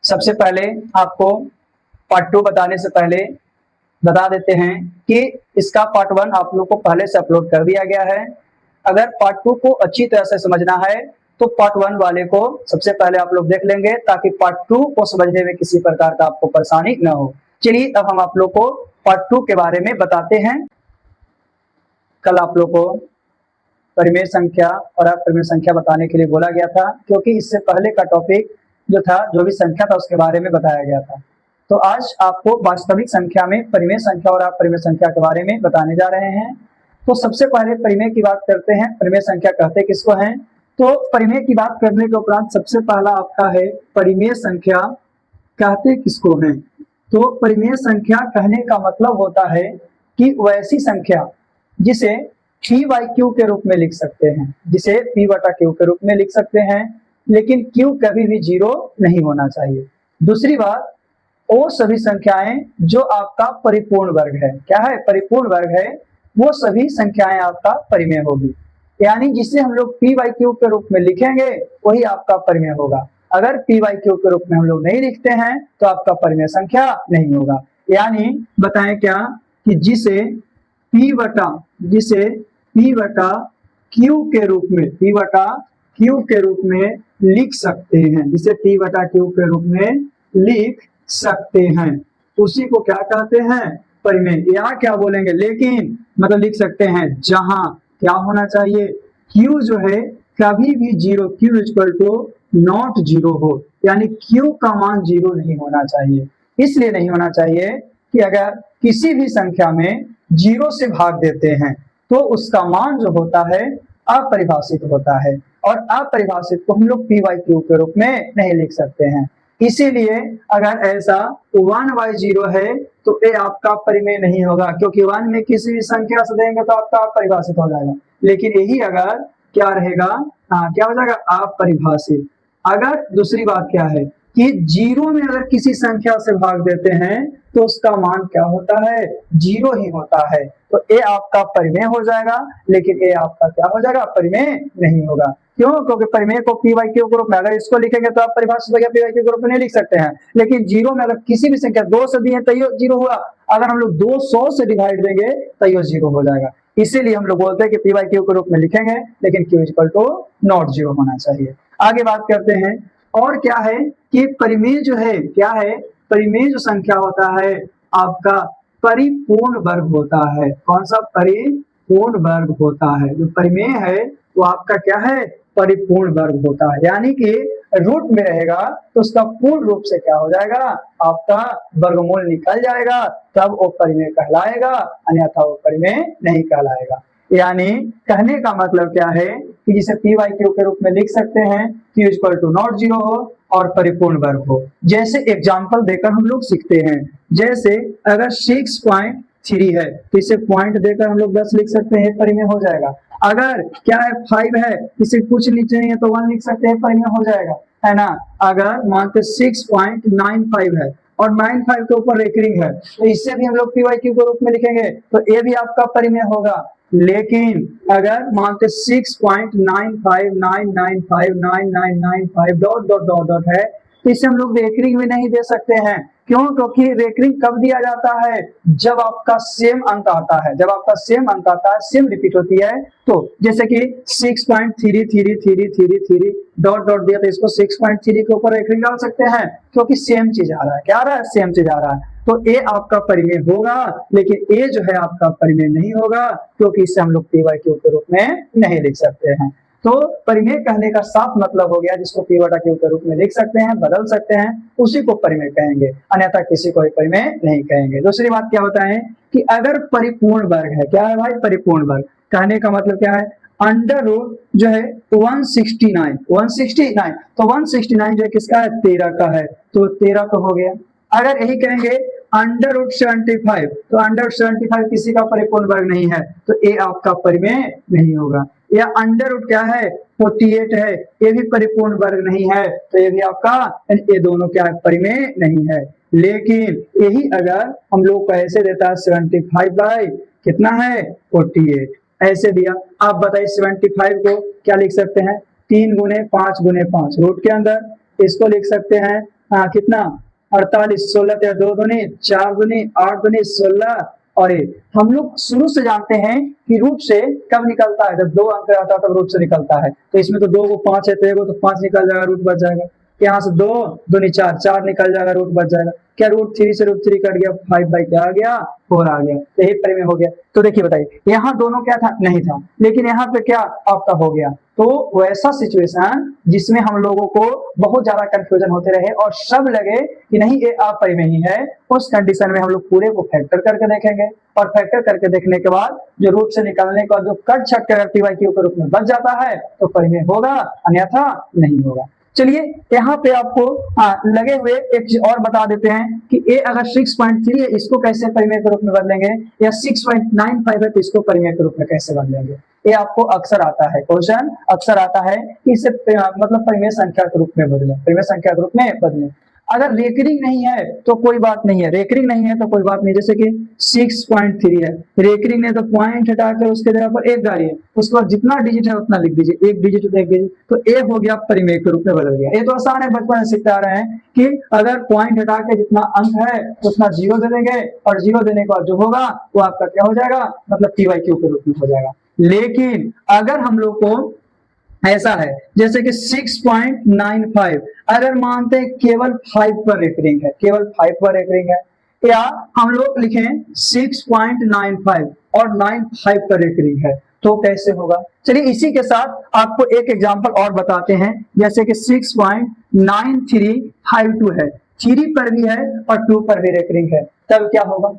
सबसे पहले आपको पार्ट 2 बताने से पहले बता देते हैं कि इसका पार्ट 1 आप लोग को पहले से अपलोड कर दिया गया है। अगर पार्ट 2 को अच्छी तरह से समझना है तो पार्ट 1 वाले को सबसे पहले आप लोग देख लेंगे ताकि पार्ट 2 को समझने में किसी प्रकार का आपको परेशानी न हो। चलिए अब हम आप लोग को पार्ट 2 के बारे में बताते हैं। कल आप लोग को परिमेय संख्या और अपरिमेय संख्या बताने के लिए बोला गया था, क्योंकि इससे पहले का टॉपिक जो था, जो भी संख्या था उसके बारे में बताया गया था। तो आज आपको वास्तविक संख्या में परिमेय संख्या और अपरिमेय संख्या के बारे में बताने जा रहे हैं। तो सबसे पहले परिमेय की बात करते हैं। परिमेय संख्या कहते किसको हैं? तो परिमेय की बात करने के उपरांत सबसे पहला आपका है परिमेय संख्या कहते किसको हैं? तो परिमेय संख्या कहने का मतलब होता है कि वैसी संख्या जिसे p/q के रूप में लिख सकते हैं, जिसे p/q के रूप में लिख सकते हैं, लेकिन q कभी भी 0 नहीं होना चाहिए। दूसरी बात, वो सभी संख्याएं जो आपका परिपूर्ण वर्ग है, क्या है? परिपूर्ण वर्ग है, वो सभी संख्याएं आपका परिमेय होगी। यानी जिसे हम लोग p/q के रूप में लिखेंगे वही आपका परिमेय होगा। अगर p/q के रूप में हम लोग नहीं लिखते हैं तो आपका परिमेय संख्या नहीं होगा। यानी बताएं क्या कि जिसे p/q के रूप में लिख सकते हैं, जिसे p/q के रूप में लिख सकते हैं, उसी को क्या कहते हैं? परिमेय। या क्या बोलेंगे, लेकिन मतलब लिख सकते हैं जहां क्या होना चाहिए? q जो है कभी भी 0, q इक्वल टू नॉट 0 हो, यानी q का मान 0 नहीं होना चाहिए। इसलिए नहीं होना चाहिए कि अगर किसी भी संख्या में 0 से भाग देते हैं तो उसका मान जो होता है अपरिभाषित होता है, और अपरिभाषित को हम लोग p/q के रूप में नहीं लिख सकते हैं। इसीलिए अगर ऐसा 1/0 है तो ये आपका परिमेय नहीं होगा, क्योंकि 1 में किसी भी संख्या से देंगे तो आपका अपरिभाषित हो जाएगा। लेकिन यही अगर क्या रहेगा, क्या हो जाएगा? अपरिभाषित। अगर दूसरी बात क्या है कि 0 में अगर किसी संख्या से भाग देते हैं तो उसका मान क्या होता है? 0 ही होता है। तो ये आपका परिमेय हो जाएगा, लेकिन ये आपका क्या हो जाएगा? परिमेय नहीं होगा। क्यों? क्योंकि परिमेय को p/q के रूप में अगर इसको लिखेंगे तो आप परिभाषित हो गया, p/q के रूप में नहीं लिख सकते हैं। लेकिन 0 में अगर किसी भी संख्या 2 से दी है तो 0 हुआ, अगर हम लोग 200 से डिवाइड देंगे तो ये 0 हो जाएगा। इसीलिए हम लोग बोलते हैं कि p/q के रूप में लिखेंगे, लेकिन q इक्वल टू नॉट 0 होना चाहिए। आगे बात करते हैं, और क्या है कि परिमेय जो है, क्या है? परिमेय जो संख्या होता है आपका परिपूर्ण वर्ग होता है। कौन सा? परिपूर्ण वर्ग होता है। जो परिमेय है वो आपका क्या है? परिपूर्ण वर्ग होता है। यानी कि रूट में रहेगा तो उसका पूर्ण रूप से क्या हो जाएगा? आपका वर्गमूल निकल जाएगा, तब वो परिमेय कहलाएगा, अन्यथा वो परिमेय नहीं कहलाएगा। यानी कहने का मतलब क्या है कि जिसे p/q के रूप में लिख सकते हैं, q इक्वल टू नॉट 0 हो और परिपूर्ण वर्ग हो। जैसे एग्जाम्पल देकर हम लोग सीखते हैं, जैसे अगर 6.3 है तो इसे पॉइंट देकर हम लोग 10 लिख सकते हैं, परिमेय हो जाएगा। अगर क्या है 5 है, इसे कुछ नीचे नहीं है तो 1 लिख सकते हैं, परिमेय हो जाएगा, है ना। अगर मानते 6.95 है और 95 के ऊपर रेकरिंग है तो इससे भी हम लोग p/q के रूप में लिखेंगे तो ये भी आपका परिमेय होगा। लेकिन अगर मानते 6.9599599995 डॉट डॉट डॉट डॉट है तो इसे हम लोग रेकरिंग भी नहीं दे सकते हैं। क्यों? क्योंकि रेकरिंग कब दिया जाता है? जब आपका सेम अंक आता है, जब आपका सेम अंक आता है, सेम रिपीट होती है। तो जैसे कि 6.333333 डॉट डॉट दिया तो इसको 6.3 के ऊपर रेकरिंग डाल सकते हैं, क्योंकि सेम चीज आ रहा है। क्या आ रहा है? सेम चीज आ रहा है। तो ए आपका परिमेय होगा, लेकिन ए जो है आपका परिमेय नहीं होगा, क्योंकि इसे हम लोग p/q के रूप में नहीं लिख सकते हैं। तो परिमेय कहने का साफ मतलब हो गया, जिसको p/q के रूप में लिख सकते हैं, बदल सकते हैं, उसी को परिमेय कहेंगे, अन्यथा किसी को परिमेय नहीं कहेंगे। दूसरी बात क्या होता है कि अगर परिपूर्ण वर्ग है, क्या है भाई? परिपूर्ण वर्ग कहने का मतलब क्या है? अंडर रूट जो है 169 तो 169 जो है किसका है? 13 का है, तो 13 तो हो गया। अगर यही कहेंगे अंडर रूट 75 तो अंडर रूट 75 किसी का परिपूर्ण वर्ग नहीं है, तो ये आपका परिमेय नहीं होगा। या अंडर रूट क्या है? 48 है, ये भी परिपूर्ण वर्ग नहीं है, तो ये भी आपका, ये दोनों क्या है? परिमेय नहीं है। लेकिन यही अगर हम लोग को ऐसे देता है 75 बाई कितना है? 48 ऐसे दिया, आप बताइए 75 को क्या लिख सकते हैं? 3 गुने 5 गुने 5 रूट के अंदर, इसको लिख सकते हैं कितना 48, 16 2 दूनी 4 दूनी 8 दूनी 16 और ये हम लोग शुरू से जानते हैं कि रूट से कब निकलता है, जब 2 अंक आता है तब रूट से निकलता है। तो इसमें तो 2 को 5 है तो 1 को तो 5 निकल जाएगा, रूट बच जाएगा। यहाँ से 2 दूनी 4, 4 निकल जाएगा, रूट बच जाएगा। क्या रूट 3 से रूट 3 कट गया, 5 बाई क्या आ गया, 4 आ गया। तो यही परिमेय हो गया। तो देखिए बताइए, यहाँ दोनों क्या था, नहीं था, लेकिन यहाँ पे क्या आपका हो गया। तो वैसा सिचुएशन जिसमें हम लोगों को बहुत ज्यादा कंफ्यूजन होते रहे और सब लगे कि नहीं ये अपरिमेय ही है, उस कंडीशन में हम लोग पूरे को फैक्टर करके देखेंगे और फैक्टर करके देखने के बाद जो रूट से निकालने का जो कट छट कर टी वाई क्यू के रूप में बच जाता है तो परिमेय होगा, अन्यथा नहीं होगा। चलिए यहाँ पे आपको लगे हुए एक चीज और बता देते हैं कि ए अगर 6.3 है इसको कैसे परिमेय के रूप में बदलेंगे, या 6.95 है तो इसको परिमेय के रूप में कैसे बदलेंगे। ये आपको अक्सर आता है, क्वेश्चन अक्सर आता है कि इसे मतलब परिमेय संख्या के रूप में बदलें, परिमेय संख्या के रूप में बदलें। अगर रेकरिंग नहीं है तो कोई बात नहीं है, रेकरिंग नहीं है तो कोई बात नहीं। जैसे कि 6.3 है, रेकरिंग नहीं तो पॉइंट हटाकर उसके जगह पर एक डालिए, उसके बाद जितना डिजिट है उतना लिख दीजिए, एक डिजिट तो एक डिजिट, तो ए हो गया परिमेय के रूप में बदल गया। ये तो आसान है, बचपन से सीखते आ रहे हैं कि अगर पॉइंट हटा के जितना अंक है उतना 0 दे देंगे और 0 देने के बाद जो होगा वो आपका क्या हो जाएगा, मतलब टी वाई क्यू के रूप में हो जाएगा। लेकिन अगर हम लोग को ऐसा है जैसे कि 6.95, अगर मानते हैं केवल 5 पर रेकरिंग है, केवल 5 पर रेकरिंग है, या हम लोग लिखें 6.95 और 95 पर रेकरिंग है, तो कैसे होगा। चलिए इसी के साथ आपको एक एग्जांपल और बताते हैं, जैसे कि 6.9352 है, 3 पर भी है और 2 पर भी रेकरिंग है, तब क्या होगा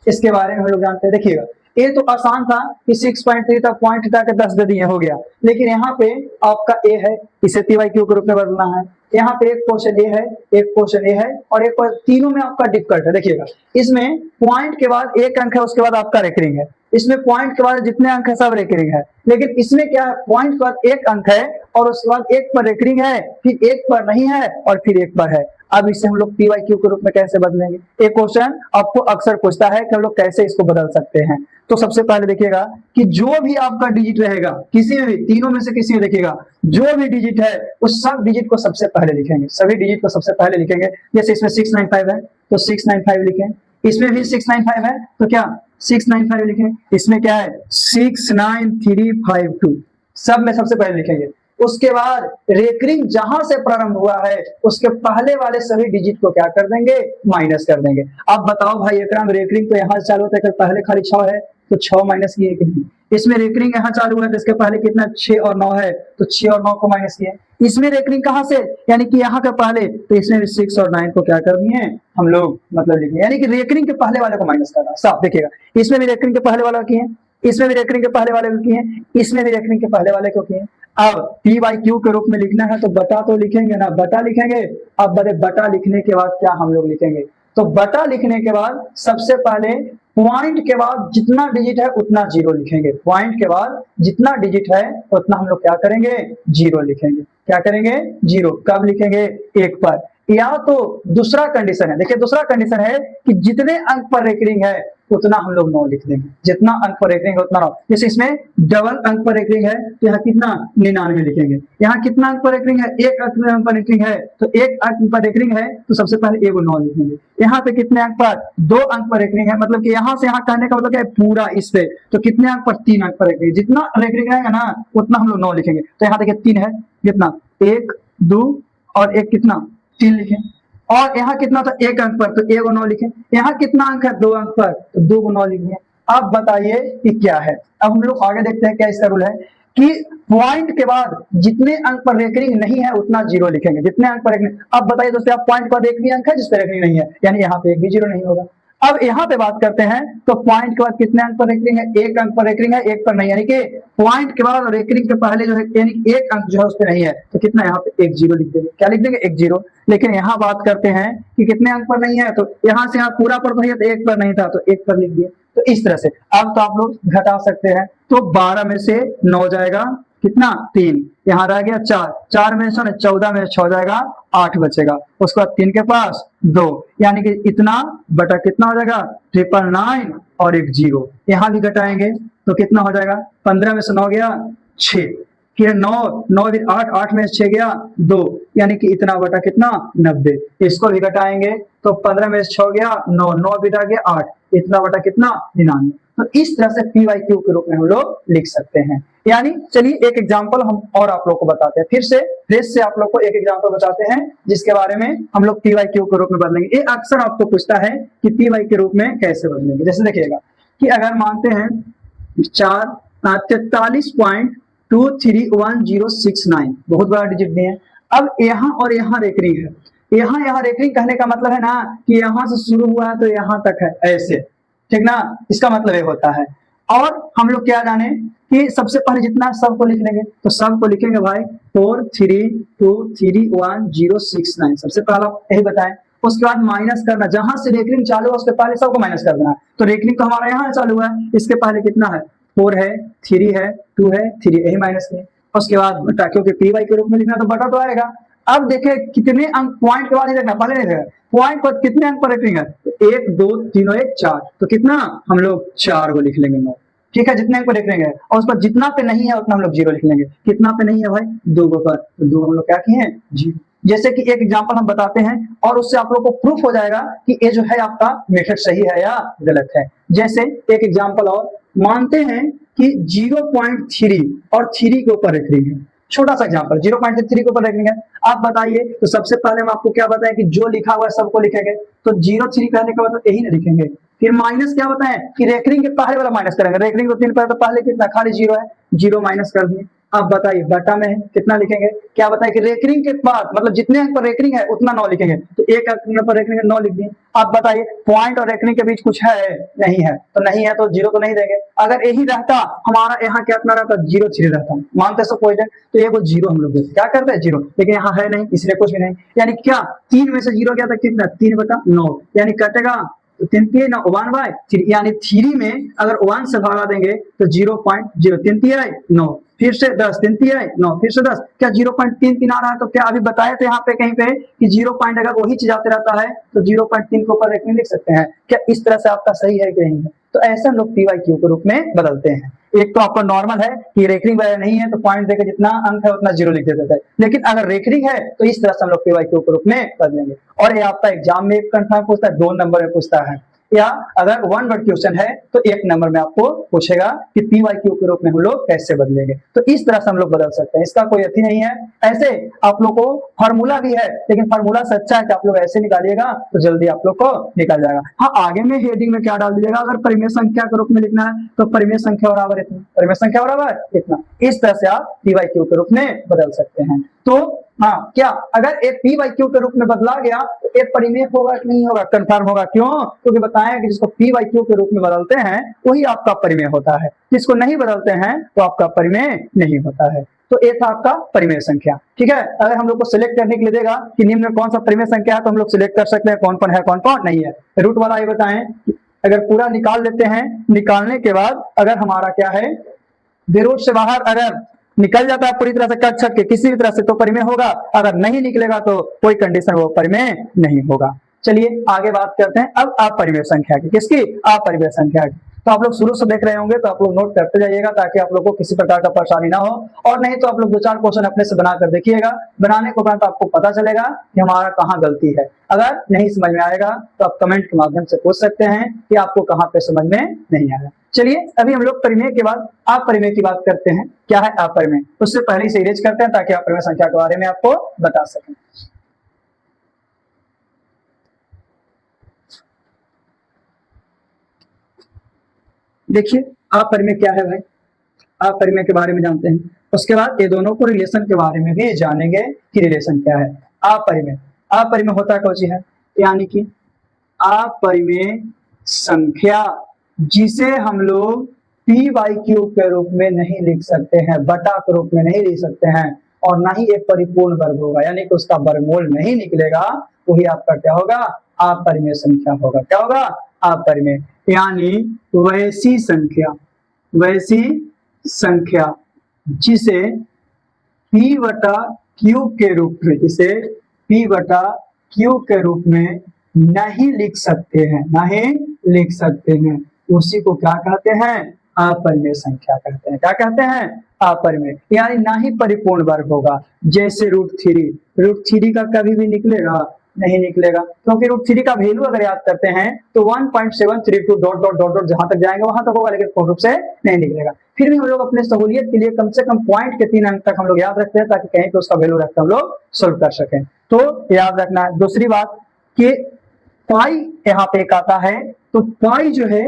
इसके बारे में हम लोग जानते हैं। देखिएगा ये तो आसान था कि 6.3 तक पॉइंट हटा के 10 दे दिए, हो गया। लेकिन यहाँ पे आपका ए है, इसे टी वाई क्यू के रूप में बदलना है। यहाँ पे एक क्वेश्चन ए है, एक क्वेश्चन ए है और एक तीनों में आपका डिफिकल्ट है। देखिएगा इसमें पॉइंट के बाद एक अंक है, उसके बाद आपका रेकरिंग है, इसमें पॉइंट के बाद जितने अंक है सब रेकरिंग है। लेकिन इसमें क्या है, पॉइंट के बाद एक अंक है और उसके बाद एक पर रेकरिंग है, फिर एक पर नहीं है और फिर एक पर है। अब इसे हम लोग पी वाई क्यू के रूप में कैसे बदलेंगे, एक क्वेश्चन आपको अक्सर पूछता है कि हम लोग कैसे इसको बदल सकते हैं। तो सबसे पहले देखिएगा कि जो भी आपका डिजिट रहेगा, किसी में भी तीनों में से किसी में देखिएगा जो भी डिजिट है उस सब डिजिट को सबसे पहले लिखेंगे, सभी डिजिट को सबसे पहले लिखेंगे। जैसे इसमें 695 है तो 695 लिखें, इसमें भी 695 है तो क्या 695 लिखें, इसमें क्या है 69352, सब में सबसे पहले लिखेंगे। उसके बाद रेकरिंग जहां से प्रारंभ हुआ है उसके पहले वाले सभी डिजिट को क्या कर देंगे, माइनस कर देंगे। अब बताओ भाई एकराम रेकरिंग तो यहाँ से चालू होता है, पहले खाली 6 है तो 6 माइनस किए कि नहीं। इसमें रेकरिंग यहाँ चालू है तो इसके पहले कितना 6 और 9 है तो 6 और 9 को माइनस किए। इसमें रेकरिंग कहाँ से, यानी कि यहाँ के पहले, तो इसमें भी 6 और 9 को क्या कर दिए हम लोग, मतलब लिखे, यानी कि रेकरिंग के पहले वाले को माइनस करना। साफ देखिएगा इसमें भी रेकरिंग के पहले वाले को किए, इसमें भी रेकरिंग के पहले वाले को किए, इसमें भी रेकरिंग के पहले वाले को किए। अब पी वाई क्यू के रूप में लिखना है तो बटा तो लिखेंगे ना, बटा लिखेंगे। अब बटा लिखने के बाद क्या हम लोग लिखेंगे, तो बटा लिखने के बाद सबसे पहले पॉइंट के बाद जितना डिजिट है उतना 0 लिखेंगे, पॉइंट के बाद जितना डिजिट है उतना हम लोग क्या करेंगे, 0 लिखेंगे। क्या करेंगे, 0 कब लिखेंगे, एक पर। या तो दूसरा कंडीशन है, देखिए दूसरा कंडीशन है कि जितने अंक पर रेकरिंग है उतना हम लोग 9 लिख देंगे, जितना अंक पर रेकरिंग है उतना 9। जैसे इसमें डबल अंक पर रेकरिंग है तो यहाँ कितना 99 लिखेंगे। यहाँ कितना अंक पर रेकरिंग है, एक अंक पर रेकरिंग है तो एक अंक पर रेकरिंग है तो सबसे पहले 9 लिखेंगे। यहाँ पे कितने अंक पर, 2 अंक पर रेकरिंग है, मतलब कि यहाँ से यहाँ कहने का मतलब क्या है पूरा इस पे, तो कितने अंक पर, 3 अंक पर रेकरिंग, जितना रेकरिंग रहेगा ना उतना हम लोग 9 लिखेंगे। तो यहाँ देखिए 3 है, कितना 1 2 और एक कितना 3 लिखें। और यहाँ कितना था, 1 अंक पर तो 1 9 लिखें। यहाँ कितना अंक है, 2 अंक पर तो 2 को 9 लिखें। अब बताइए कि क्या है। अब हम लोग आगे देखते हैं क्या इसका रूल है कि पॉइंट के बाद जितने अंक पर रेकरिंग नहीं है उतना 0 लिखेंगे, जितने अंक पर रेकरिंग। अब बताइए दोस्तों, आप पॉइंट पर एक भी अंक है जिस पर रेकरिंग नहीं है, यानी यहाँ पे एक भी 0 नहीं होगा। अब यहाँ पे बात करते हैं तो पॉइंट के बाद कितने अंक पर रेकरिंग है, 1 अंक पर रेकरिंग है, 1 पर नहीं, यानी कि पॉइंट के बाद और रेकरिंग के पहले जो है यानी 1 अंक जो है उस पर नहीं है, तो कितना यहाँ पे 1 0 लिख देंगे। क्या लिख देंगे, 1 0। लेकिन यहाँ बात करते हैं कि कितने अंक पर नहीं है, तो यहाँ से यहाँ पूरा पर नहीं है तो 1 पर नहीं था तो 1 पर लिख दिए। तो इस तरह से अब तो आप लोग घटा सकते हैं, तो 12 में से 9 जाएगा, कितना 3, यहाँ रह गया 4, 4 में से 14 में 6 जाएगा, 8 बचेगा। उसके बाद 3 के पास 2, यानी कि इतना बटा कितना हो जाएगा 999 और 1 0। यहाँ भी घटाएंगे तो कितना हो जाएगा, 15 में से 9 गया 6, फिर 9, 9 फिर 8, 8 में 6 गया 2, यानी कि इतना बटा कितना 90। इसको भी घटाएंगे तो 15 में 6 गया 9, 9 बिटा गया 8, इतना बटा कितना 99। तो इस तरह से पी वाई क्यू के रूप में हम लोग लिख सकते हैं। यानी चलिए एक एग्जांपल हम और आप लोग को बताते हैं, फिर से फ्रेश से आप लोग को एक एग्जांपल बताते हैं जिसके बारे में हम लोग पी वाई क्यू के रूप में बदलेंगे। ये अक्सर आपको पूछता है कि पी वाई के रूप में कैसे बदलेंगे। जैसे देखिएगा कि अगर मानते हैं 43.231069, बहुत बड़ा डिजिट दिए हैं। अब यहाँ और यहाँ रेकरिंग है, यहाँ रेकरिंग कहने का मतलब है ना कि यहाँ से शुरू हुआ है तो यहाँ तक है, ऐसे, ठीक ना, इसका मतलब ये होता है। और हम लोग क्या जाने कि सबसे पहले जितना सबको लिख लेंगे, तो सबको लिखेंगे भाई 432311069, सबसे पहला यही बताएं। उसके बाद माइनस करना, जहां से रेकरिंग चालू है उसके पहले सबको माइनस कर देना। तो रेकरिंग तो हमारा यहाँ चालू है, इसके पहले कितना है 4 है, 3 है, 2 है, 3, यही माइनस किए। उसके बाद बटा, क्योंकि पी वाई के रूप में लिखना तो बटा तो आएगा। अब देखे कितने अंक पॉइंट के बाद ही देखना, पहले नहीं देखा पॉइंट पर कितने अंक पर रेकरिंग है, तो 1 2 3 और 1 4, तो कितना हम लोग 4 को लिख लेंगे 9, ठीक है, जितने अंक पर रेकरिंग है। और उस पर जितना पे नहीं है उतना हम लोग 0 लिख लेंगे। कितना पे नहीं है भाई 2 पर, तो 2 हम लोग क्या किए हैं 0। जैसे कि एक एग्जांपल हम बताते हैं और उससे आप लोग को प्रूफ हो जाएगा कि ये जो है आपका मेथड सही है या गलत है। जैसे एक एग्जांपल और मानते हैं कि 0.3 और 3 के ऊपर रेकरिंग है, छोटा सा एग्जांपल 0.3 के ऊपर रेकरिंग है। आप बताइए, तो सबसे पहले हम आपको क्या बताएं कि जो लिखा हुआ है सबको लिखेंगे, तो 0.3 कहने का मतलब यही ना लिखेंगे। फिर माइनस क्या बताएं कि रेकरिंग के पहले वाला माइनस करेंगे, रेकरिंग को 3 पर तो पहले कितना खाली 0 है, 0 माइनस कर दिए। आप बताइए बटा में है कितना लिखेंगे, क्या बताइए कि रेकरिंग के बाद मतलब जितने अंक पर रेकरिंग है उतना 9 लिखेंगे, तो एक अंक पर रेकरिंग है 9 लिख दिए। आप बताइए पॉइंट और रेकरिंग के बीच कुछ है, नहीं है, तो नहीं है तो 0 तो नहीं देंगे। अगर यही रहता हमारा यहाँ क्या इतना रहता 0.3 रहता, मानते सब कोई तो ये 0 हम लोग क्या करते हैं 0, लेकिन यहाँ है नहीं इसलिए कुछ भी नहीं। यानी क्या 3 में से 0 गया था कितना 3/9, यानी कटेगा 3 3 9 1/3, यानी 3 में अगर 1 से भागा देंगे तो 0.0, 3 3 9, फिर से 10, 3 3 9, फिर से 10, क्या 0.33 आ रहा है। तो क्या अभी बताए थे यहाँ पे कहीं पे कि 0 पॉइंट अगर वही चीज आते रहता है तो 0.3 के ऊपर रेकरिंग लिख सकते हैं। क्या इस तरह से आपका सही है कि नहीं है, तो ऐसा हम लोग पी वाई क्यू के रूप में बदलते हैं। एक तो आपका नॉर्मल है कि रेकरिंग वगैरह नहीं है तो पॉइंट देकर जितना अंक है उतना 0 लिख देते थे, लेकिन अगर रेकरिंग है तो इस तरह से हम लोग पी वाई क्यू के रूप में बदलेंगे। और ये आपका एग्जाम में 1 कंफर्म पूछता है, 2 नंबर में पूछता है, या अगर 1 वर्ड क्वेश्चन है तो 1 नंबर में आपको पूछेगा कि पी वाई क्यू के रूप में हम लोग कैसे बदलेंगे। तो इस तरह से हम लोग बदल सकते हैं, इसका कोई अति नहीं है। ऐसे आप लोग को फार्मूला भी है, लेकिन फार्मूला से अच्छा है कि आप लोग ऐसे निकालिएगा तो जल्दी आप लोग को निकल जाएगा। हाँ, आगे में हेडिंग में क्या डाल दीजिएगा, अगर परिमेय संख्या के रूप में लिखना है तो परिमेय संख्या बराबर इतना, परिमेय संख्या बराबर इतना। इस तरह से आप पी वाई क्यू के रूप में बदल सकते हैं। तो हाँ, क्या अगर एक पी वाई क्यू के रूप में बदला गया तो एक परिमेय होगा कि नहीं होगा, कंफर्म होगा। क्यों, क्योंकि बताया कि जिसको पी वाई क्यू के रूप में बदलते हैं वही आपका परिमेय होता है, जिसको नहीं बदलते हैं तो आपका परिमेय नहीं होता है। तो ये था आपका परिमेय संख्या, ठीक है। अगर हम लोग को सिलेक्ट करने के लिए देगा कि निम्न में कौन सा परिमेय संख्या है तो हम लोग सिलेक्ट कर सकते हैं कौन कौन है कौन कौन नहीं है। रूट वाला ये बताएं, अगर पूरा निकाल लेते हैं, निकालने के बाद अगर हमारा क्या है बेरूट से बाहर अगर निकल जाता है पूरी तरह से कट छट के किसी भी तरह से तो परिमेय होगा, अगर नहीं निकलेगा तो कोई कंडीशन वो परिमेय नहीं होगा। चलिए आगे बात करते हैं अब अपरिमेय संख्या की, किसकी, अपरिमेय संख्या की। तो आप लोग शुरू से देख रहे होंगे तो आप लोग नोट करते जाइएगा ताकि आप लोग को किसी प्रकार का परेशानी ना हो, और नहीं तो आप लोग 2-4 क्वेश्चन अपने से बनाकर देखिएगा। बनाने के बाद आपको पता चलेगा कि हमारा कहाँ गलती है। अगर नहीं समझ में आएगा तो आप कमेंट के माध्यम से पूछ सकते हैं कि आपको कहाँ पे समझ में नहीं आया। चलिए अभी हम लोग परिमेय के बाद अपरिमेय की बात करते हैं। क्या है अपरिमेय, उससे पहले से इरेज करते हैं ताकि अपरिमेय संख्या के बारे में आपको बता सकें। देखिए अपरिमेय क्या है भाई, अपरिमेय के बारे में जानते हैं, उसके बाद ये दोनों को रिलेशन के बारे में भी जानेंगे कि रिलेशन क्या है। अपरिमेय, अपरिमेय होता कौन है, यानी कि अपरिमेय संख्या जिसे हम लोग पी वाई क्यू के रूप में नहीं लिख सकते हैं, बटा के रूप में नहीं लिख सकते हैं, और ना ही एक परिपूर्ण वर्ग होगा, यानी कि उसका वर्गमूल नहीं निकलेगा, वही आपका क्या होगा, अपरिमेय संख्या होगा। क्या होगा, अपरिमेय, यानी वैसी संख्या, वैसी संख्या जिसे पी बटा क्यू के रूप में, जिसे पी बटा क्यू के रूप में नहीं लिख सकते हैं, नहीं लिख सकते हैं, उसी को क्या कहते हैं, अपरिमेय संख्या कहते हैं। क्या कहते हैं? अपरिमेय, यानी ना ही परिपूर्ण वर्ग होगा। जैसे √3 का कभी भी निकलेगा नहीं निकलेगा, क्योंकि √3 का वैल्यू अगर याद करते हैं तो 1.732 डॉट डॉट डॉट डॉट जहां तक जाएंगे वहां तक होगा, लेकिन पूर्ण रूप से नहीं निकलेगा। फिर भी हम लोग अपने सहूलियत के लिए कम से कम पॉइंट के 3 अंक तक हम लोग याद रखते हैं, ताकि कहीं पे उसका वैल्यू रखकर हम लोग सोल्व कर सकें। तो याद रखना है। दूसरी बात कि पाई यहाँ पे एक आता है, तो पाई जो है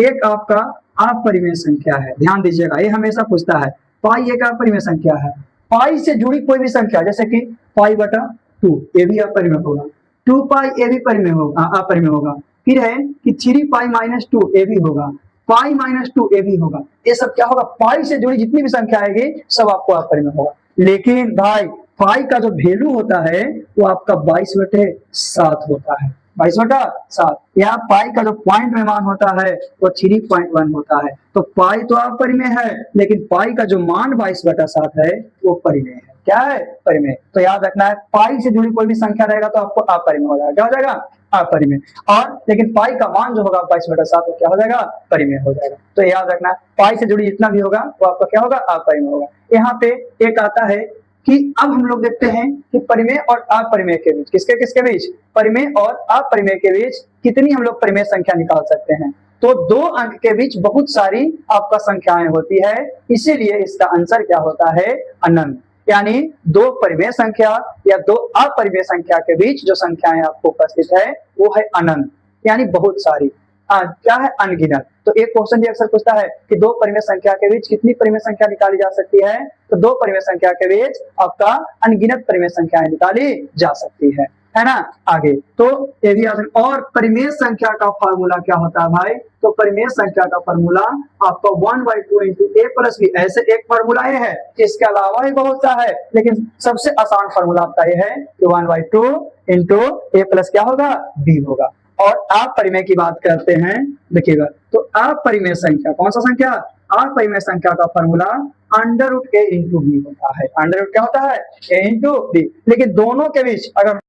एक आपका अपरिमेय संख्या है। ध्यान दीजिएगा, ये हमेशा पूछता है, पाई एक अपरिमेय संख्या है। पाई से जुड़ी कोई भी संख्या, जैसे कि पाई/2, ये भी अपरिमेय होगा। 2 पाई ये भी परिमेय होगा, अपरिमेय होगा। फिर है कि 3 पाई -2 ये भी होगा, पाई -2 ये भी होगा। ये सब क्या होगा? पाई से जुड़ी जितनी भी संख्या आएगी सब आपको अपरिमेय होगा। लेकिन भाई पाई का जो वैल्यू होता है वो आपका 22/7 होता है। 22/7। यहाँ पाई का जो पॉइंट में मान होता है वो 3.1 होता है। तो पाई तो अपरिमेय है, लेकिन पाई का जो मान 22/7 है वो परिमेय है। क्या है? परिमेय। तो याद रखना है, पाई से जुड़ी कोई भी संख्या रहेगा तो आपको अपरिमेय हो जाएगा। क्या हो जाएगा? अपरिमेय। और लेकिन पाई का मान जो होगा 22/7 वो क्या हो जाएगा? परिमेय हो जाएगा। तो याद रखना, पाई से जुड़ी जितना भी होगा वो आपका क्या होगा? अपरिमेय होगा। यहाँ पे एक आता है कि अब हम लोग देखते हैं कि परिमेय और अपरिमेय के बीच, किसके बीच? परिमेय और अपरिमेय के बीच कितनी हम लोग परिमेय संख्या निकाल सकते हैं। तो 2 अंक के बीच बहुत सारी आपका संख्याएं होती है, इसीलिए इसका आंसर क्या होता है? अनंत। यानी 2 परिमेय संख्या या 2 अपरिमेय संख्या के बीच जो संख्याएं आपको उपस्थित है वो है अनंत, यानी बहुत सारी। क्या है? अनगिनत। तो एक क्वेश्चन भी अक्सर पूछता है कि 2 परिमेय संख्या के बीच कितनी परिमेय संख्या निकाली जा सकती है? तो 2 परिमेय संख्या के बीच आपका अनगिनत परिमेय संख्याएं निकाली जा सकती है ना। आगे तो ये भी और परिमेय संख्या का फार्मूला क्या होता है भाई? तो परिमेय संख्या का फार्मूला आपका 1/2 इंटू a प्लस बी। ऐसे एक फार्मूला ये है, इसके अलावा भी बहुत सा है, लेकिन सबसे आसान फार्मूला आपका ये है कि 1/2 इंटू a प्लस क्या होगा? b होगा। और अपरिमेय की बात करते हैं, देखिएगा, तो अपरिमेय संख्या कौन सा संख्या? अपरिमेय संख्या का फार्मूला √a इंटू बी होता है। √ क्या होता है? a into B. लेकिन दोनों के बीच अगर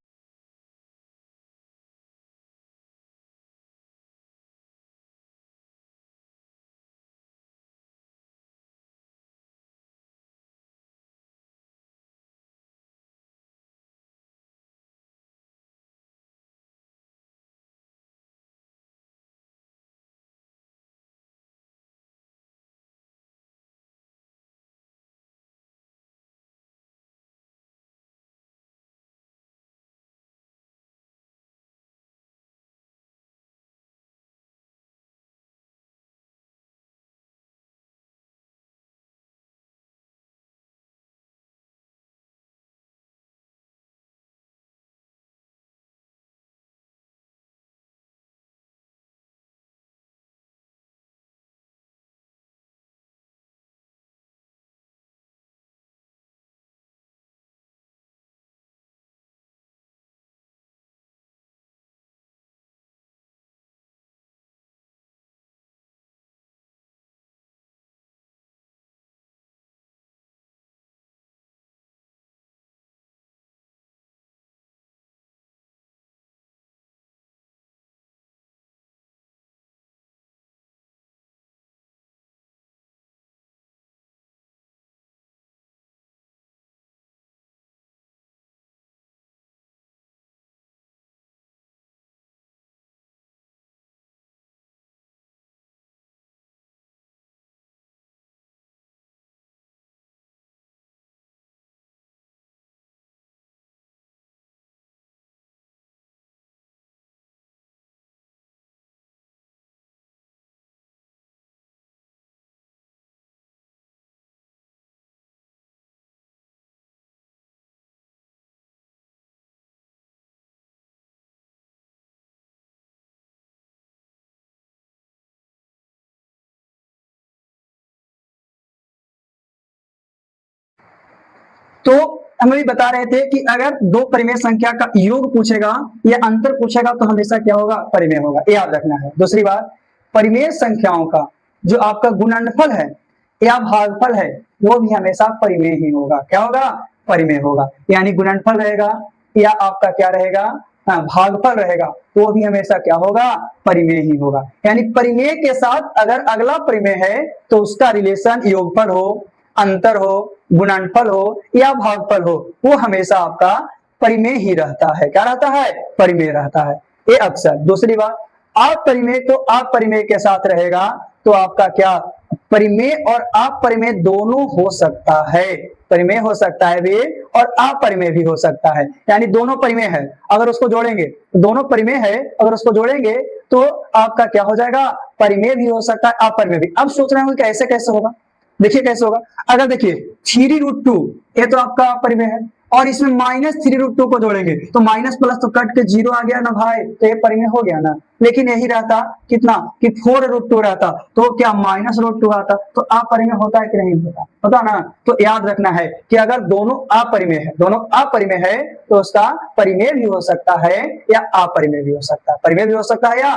तो हम भी बता रहे थे कि अगर 2 परिमेय संख्या का योग पूछेगा या अंतर पूछेगा तो हमेशा क्या होगा? परिमेय होगा। ये याद रखना है। दूसरी बात, परिमेय संख्याओं का जो आपका गुणनफल है या भागफल है वो भी हमेशा परिमेय ही होगा। क्या होगा? परिमेय होगा। यानी गुणनफल रहेगा या आपका क्या रहेगा? भागफल रहेगा वो भी हमेशा क्या होगा, परिमेय ही होगा। यानी परिमेय के साथ अगर अगला परिमेय है तो उसका रिलेशन योगफल हो, अंतर हो, गुणनफल हो या भागफल हो, वो हमेशा आपका परिमेय ही रहता है। क्या रहता है, परिमेय रहता है ये अक्सर। दूसरी बात, अपरिमेय तो अपरिमेय के साथ रहेगा तो आपका क्या, परिमेय और अपरिमेय दोनों हो सकता है। परिमेय हो सकता है भी और अपरिमेय भी हो सकता है। यानी दोनों परिमेय है अगर उसको जोड़ेंगे, दोनों परिमेय है अगर उसको जोड़ेंगे तो आपका क्या हो जाएगा, परिमेय भी हो सकता है अपरिमेय भी। अब सोच रहे होंगे कि ऐसे कैसे होगा, देखिए कैसे होगा। अगर देखिए 3√2 ये तो आपका अपरिमेय है और इसमें -3√2 को जोड़ेंगे तो माइनस प्लस तो कट के 0 आ गया ना भाई, तो ये परिमेय हो गया ना। लेकिन यही रहता कितना कि 4√2 रहता तो क्या -√2 आता, तो अपरिमेय होता है कि नहीं होता, होता ना। तो याद रखना है कि अगर दोनों अपरिमेय है, दोनों अपरिमेय है तो उसका परिमेय भी हो सकता है या अपरिमेय भी हो सकता है। परिमेय भी हो सकता है या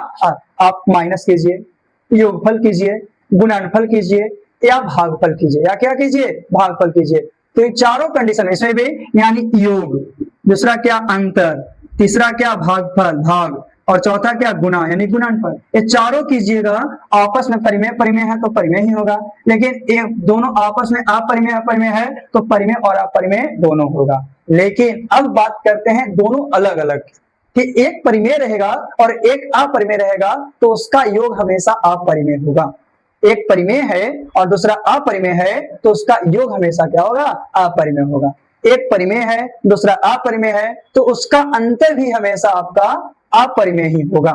आप माइनस कीजिए, योगफल कीजिए, गुणनफल कीजिए या भागफल कीजिए, या क्या कीजिए, भागफल कीजिए। तो ये चारों कंडीशन इसमें भी, यानी योग, दूसरा क्या अंतर, तीसरा क्या भागफल भाग, और चौथा क्या गुणा यानी गुणनफल, ये चारों कीजिएगा आपस में परिमेय परिमेय है तो परिमेय ही होगा। लेकिन ये दोनों आपस में अपरिमेय अपरिमेय है तो परिमेय और अपरिमेय दोनों होगा। लेकिन अब बात करते हैं दोनों अलग अलग कि एक परिमेय रहेगा और एक अपरिमेय रहेगा तो उसका योग हमेशा अपरिमेय होगा। एक परिमेय है और दूसरा अपरिमेय है तो उसका योग हमेशा क्या होगा, अपरिमेय होगा। एक परिमेय है दूसरा अपरिमेय है तो उसका अंतर भी हमेशा आपका अपरिमेय ही होगा।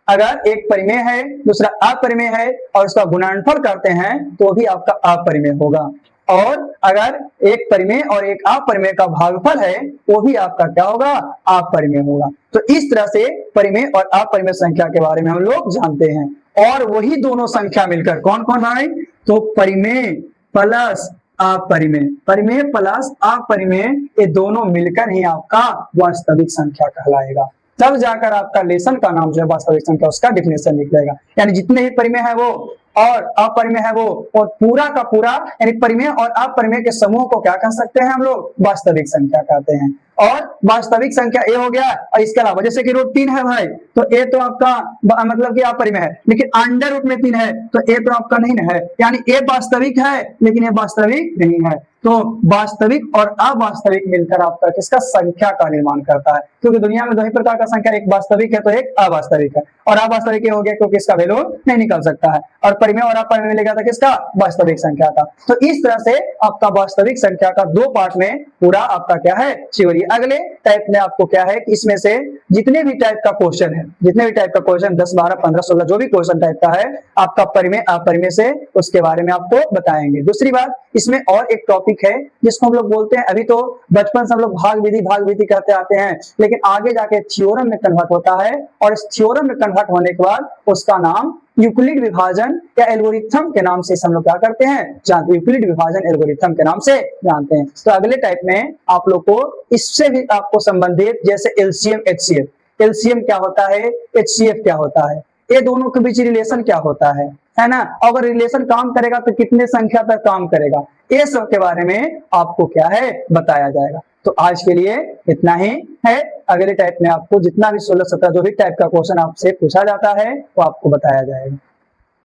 अगर एक परिमेय है दूसरा अपरिमेय है और उसका गुणनफल करते हैं तो भी आपका अपरिमेय होगा। और अगर एक परिमेय और एक अपरिमेय का भागफल है वो भी आपका क्या होगा, अपरिमेय होगा। तो इस तरह से परिमेय और अपरिमेय संख्या के बारे में हम लोग जानते हैं। और वही दोनों संख्या मिलकर कौन कौन भाई, तो परिमेय प्लस अपरिमेय, परिमेय प्लस अपरिमेय ये दोनों मिलकर ही आपका वास्तविक संख्या कहलाएगा। तब जाकर आपका लेसन का नाम जो है वास्तविक संख्या उसका डिफिनेशन निकलेगा। यानी जितने भी परिमेय है वो और अपरिमेय है वो, और पूरा का पूरा यानी परिमेय और अपरिमेय के समूह को क्या कह सकते हैं हम लोग, वास्तविक संख्या कहते हैं। और वास्तविक संख्या ए हो गया, और इसके अलावा जैसे कि √3 है भाई तो ए तो आपका मतलब कि अपरिमेय है, लेकिन अंडर रूट में 3 है तो ए तो आपका नहीं है, यानी ए वास्तविक है लेकिन ये वास्तविक नहीं है। तो वास्तविक और अवास्तविक मिलकर आपका किसका, संख्या का निर्माण करता है। क्योंकि दुनिया में दो ही प्रकार का संख्या, एक वास्तविक है तो एक अवास्तविक है, और अवास्तविक हो गया क्योंकि इसका वैल्यू नहीं निकल सकता है। और परिमेय और अपरिमेय मिलेगा था किसका, वास्तविक संख्या का। तो इस तरह से आपका वास्तविक संख्या का दो पार्ट में पूरा आपका क्या है, थ्योरी। अगले टाइप में आपको क्या है कि इसमें से जितने भी टाइप का क्वेश्चन है, जितने भी टाइप का क्वेश्चन 10 12 15 16 जो भी क्वेश्चन टाइप का है आपका परिमेय अपरिमेय से, उसके बारे में आपको बताएंगे। दूसरी बात, इसमें और एक टॉपिक है जिसको हम लोग बोलते हैं, अभी तो बचपन से हम लोग भाग विधि कहते आते हैं, लेकिन आगे जाके थ्योरम में कन्वर्ट होता है, और इस थ्योरम में कन्वर्ट होने के बाद उसका नाम यूक्लिड विभाजन या एल्गोरिथम के नाम से हम लोग क्या करते हैं, जानते हैं। यूक्लिड विभाजन एल्गोरिथम के नाम से जानते हैं। तो अगले टाइप में आप लोग को इससे भी आपको संबंधित, जैसे एलसीएम एचसीएफ, एलसीएम क्या होता है, एचसीएफ क्या होता है, ये दोनों के बीच रिलेशन क्या होता है ना। अगर रिलेशन काम करेगा तो कितने संख्या तक काम करेगा, ये सब के बारे में आपको क्या है, बताया जाएगा। तो आज के लिए इतना ही है। अगले टाइप में आपको जितना भी 16 17 जो भी टाइप का क्वेश्चन आपसे पूछा जाता है वो आपको बताया जाएगा।